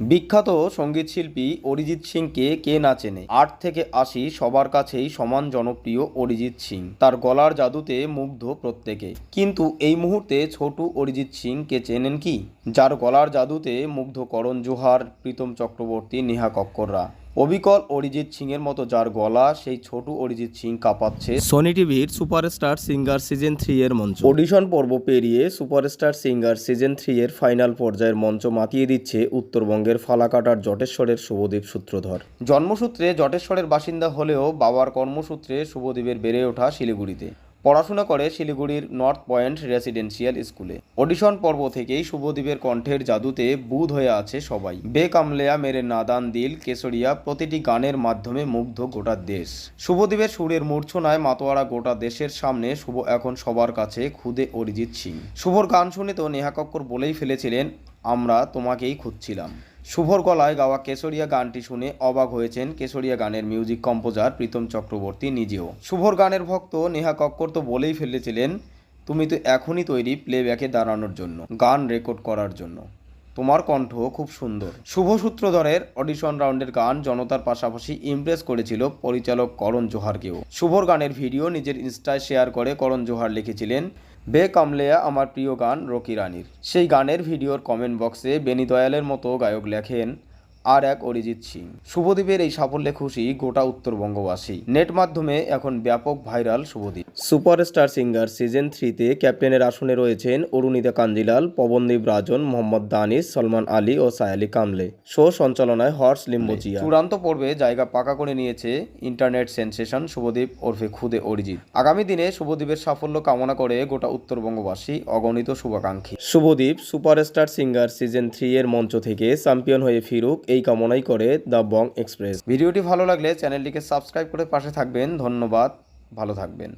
বিখ্যাত সঙ্গীত শিল্পী অরিজিৎ সিংকে কে না চেনে। ৮ থেকে ৮০ সবার কাছেই সমান জনপ্রিয় অরিজিৎ সিং। তার গলার জাদুতে মুগ্ধ প্রত্যেকে। কিন্তু এই মুহূর্তে ছোটু অরিজিৎ সিং কে চেনেন কি? যার গলার জাদুতে মুগ্ধ করণ জোহার, প্রীতম চক্রবর্তী, নেহা কক্কররা। অবিকল অরিজিৎ সিং এর মতো যার গলা, সেই ছোটু অরিজিৎ সিং কাঁপাচ্ছে সোনি টিভির সুপারস্টার সিঙ্গার সিজন 3 এর মঞ্চ। অডিশন পর্ব পেরিয়ে সুপারস্টার সিঙ্গার সিজন 3 এর ফাইনাল পর্যায়ের মঞ্চ মাতিয়ে দিচ্ছে উত্তরবঙ্গের ফালাকাটার জটেশ্বরের শুভদীপ সূত্রধর। জন্মসূত্রে জটেশ্বরের বাসিন্দা হলেও বাবার কর্মসূত্রে শুভদীপের বেড়ে ওঠা শিলিগুড়িতে। পড়াশোনা করে শিলিগুড়ির নর্থ পয়েন্ট রেসিডেন্সিয়াল স্কুলে। অডিশন পর্ব থেকেই শুভদীপের কণ্ঠের জাদুতে বুঁদ হয়ে আছে সবাই। বেকামলেয়া, মেরে নাদান দিল, কেশরিয়া প্রতিটি গানের মাধ্যমে মুগ্ধ গোটা দেশ। শুভদীপের সুরের মূর্ছনায় মাতোয়ারা গোটা দেশের সামনে। শুভ এখন সবার কাছে খুদে অরিজিৎ সিং। শুভর গান শুনে তো নেহা কক্কর বলেই ফেলেছিলেন, আমরা তোমাকেই খুঁজছিলাম। শুভর গলায় গাওয়া কেশরিয়া গানটি শুনে অবাক হয়েছেন কেশরিয়া গানের মিউজিক কম্পোজার প্রীতম চক্রবর্তী নিজেও। শুভর গানের ভক্ত নেহা কক্কর তো বলেই ফেলেছিলেন, তুমি তো এখনই তৈরি প্লেব্যাকে দাঁড়ানোর জন্য, গান রেকর্ড করার জন্য। তোমার কণ্ঠ খুব সুন্দর। শুভ সূত্রধরের অডিশন রাউন্ডের গান জনতার পাশাপাশি ইমপ্রেস করেছিল পরিচালক করণ জোহারকেও। শুভর গানের ভিডিও নিজের ইনস্টায় শেয়ার করে করণ জোহার লিখেছিলেন, বেকামলেয়া আমার প্রিয় গান রকি রানীর। সেই গানের ভিডিওর কমেন্ট বক্সে বেনি দয়ালের মতো গায়ক লেখেন, আর এক অরিজিৎ সিং। শুভদীপের এই সাফল্যে খুশি গোটা উত্তরবঙ্গবাসী। নেট মাধ্যমে এখন ব্যাপক viral Shubhadeep. Superstar singer season 3-তে ক্যাপ্টেনের আসনে রয়েছেন অরুণিতা কাঞ্জিলাল, পবনদীপ রাজন, মোহাম্মদ দানিশ, সলমান আলী ও সায়ালি কামলে। শো সঞ্চালনায় হর্ষ লিম্বুচিয়া। চূড়ান্ত পর্বে জায়গা পাকা করে নিয়েছে ইন্টারনেট সেন্সেশন শুভদীপ ওরফে খুদে অরিজিৎ। আগামী দিনে শুভদীপের সাফল্য কামনা করে গোটা উত্তরবঙ্গবাসী, অগণিত শুভাকাঙ্ক্ষী। শুভদীপ সুপারস্টার সিঙ্গার সিজন 3 এর মঞ্চ থেকে চ্যাম্পিয়ন হয়ে ফিরুক, এই কামনাই করে দ্য বং এক্সপ্রেস। ভিডিওটি ভালো লাগলে চ্যানেলটিকে সাবস্ক্রাইব করে পাশে থাকবেন। ধন্যবাদ, ভালো থাকবেন।